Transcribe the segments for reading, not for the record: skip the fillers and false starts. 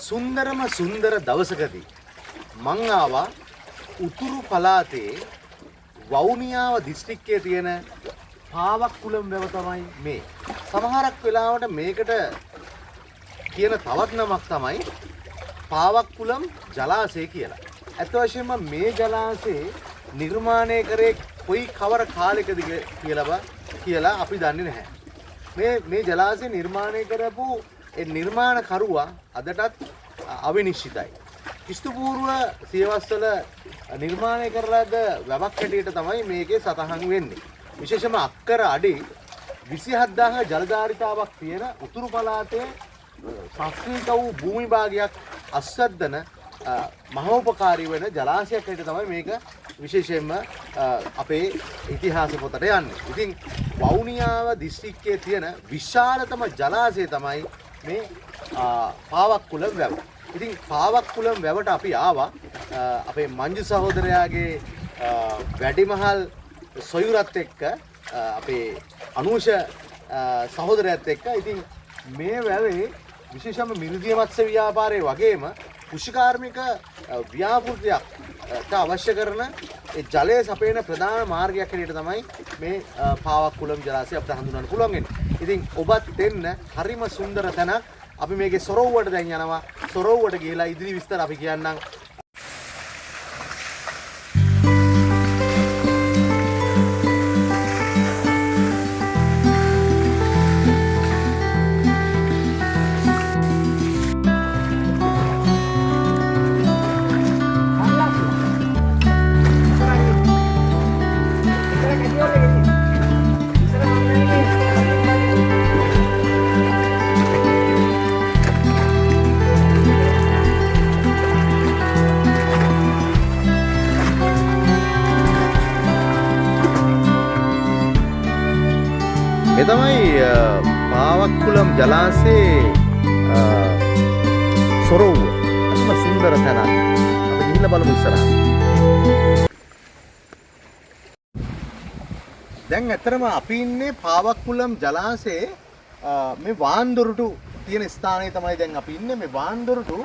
සුන්දරම සුන්දර දවසකදී මං ආවා උතුරු පළාතේ වවුනියාව දිස්ත්‍රික්කයේ තියෙන පාවක්කුලම් වැව තමයි මේ. සමහරක් වෙලාවට මේකට කියන තවත් නමක් තමයි පාවක්කුලම් ජලාශය කියලා. ඇත්ත වශයෙන්ම මේ ජලාශය නිර්මාණය කරේ කොයි කවර කාලෙකද කියලා අපි දන්නේ නැහැ. මේ ජලාශය නිර්මාණය කරපු ඒ නිර්මාණකරුවා අදටත් අවිනිශ්චිතයි. ක්‍රිස්තු පූර්ව සියවස්වල නිර්මාණය කරලාද වැවක් හැටියට තමයි මේකේ සතහන් වෙන්නේ. විශේෂම අක්කර අඩි 27000 ජලධාරිතාවක් තියෙන උතුරු පළාතේ සංස්කෘතික වූ භූමි භාගයක් අස්වැද්දන මහෝපකාරී වෙන ජලාශයක් හැටියට තමයි මේක විශේෂයෙන්ම අපේ ඉතිහාස පොතට යන්නේ. ඉතින් වවුනියාව දිස්ත්‍රික්කයේ තියෙන විශාලතම ජලාශය තමයි මේ පාවක්කුලම් වැව. ඉතින් පාවක්කුලම් වැවට අපි ආවා අපේ මංජු සහෝදරයාගේ වැඩිමහල් සොයුරත් එක්ක අපේ අනුෂ සහෝදරයත් එක්ක. ඉතින් මේ වැවේ විශේෂම මිරිදිය මත්ස්‍ය ව්‍යාපාරයේ වගේම කෘෂිකාර්මික ව්‍යාපෘතියට අවශ්‍ය කරන ඒ ජලය සපයන ප්‍රධාන මාර්ගයක් හැටියට තමයි මේ පාවක්කුලම් ජලාශය අපිට හඳුනන්න පුළුවන් වෙන්නේ. ඉතින් ඔබත් එන්න හරිම සුන්දර තැනක්. අපි මේකේ සොරවුවට දැන් යනවා. සොරවුවට ගිහිලා ඉදිරි විස්තර අපි කියන්නම්. මේ තමයි පාවක්කුලම් ජලාශයේ සොරවුව. අතිම සුන්දර තැනක්. අපි ගිහිල්ලා බලමු ඉස්සරහට. දැන් ඇත්තටම අපි ඉන්නේ පාවක්කුලම් ජලාශයේ මේ වාන්දොරටු තියෙන ස්ථානයේ තමයි දැන් අපි ඉන්නේ. මේ වාන්දොරටු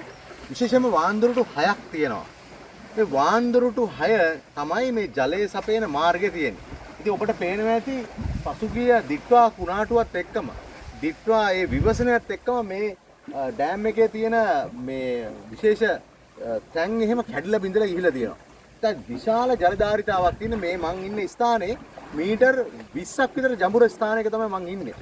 විශේෂයෙන්ම වාන්දොරටු 6ක් තියෙනවා. මේ වාන්දොරටු 6 තමයි මේ ජලයේ සපයන මාර්ගය තියෙන්නේ. ඉතින් ඔබට පේනවා ඇති පසුගිය දිට්වා කුණාටුවත් එක්කම දිට්වා ඒ විවසනයත් එක්කම මේ ඩෑම් එකේ තියෙන මේ විශේෂ තැන් එහෙම කැඩිලා බිඳලා ගිහිලා තියෙනවා. දැන් විශාල ජලධාරිතාවක් තියෙන මේ මං ඉන්න ස්ථානේ මීටර් 20ක් විතර ජඹුර ස්ථානයක තමයි මං ඉන්නේ.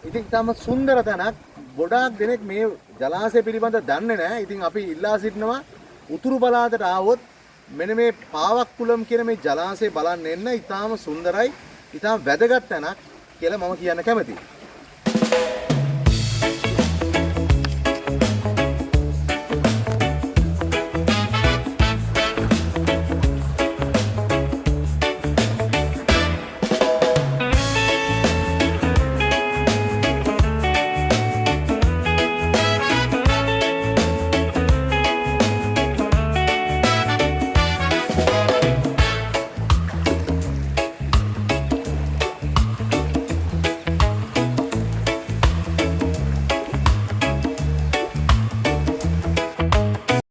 ඉතින් තම සුන්දර තැනක්. ගොඩාක් දෙනෙක් මේ ජලාශය පිළිබඳ දන්නේ නැහැ. ඉතින් අපි ඉල්ලා සිටිනවා උතුරු පළාතට ආවොත් මෙන්න මේ පාවක්කුලම් කියන මේ ජලාශය බලන්න එන්න. ඉතාම සුන්දරයි. ඉතාම වැදගත් තැනක් කියලා මම කියන්න කැමතියි.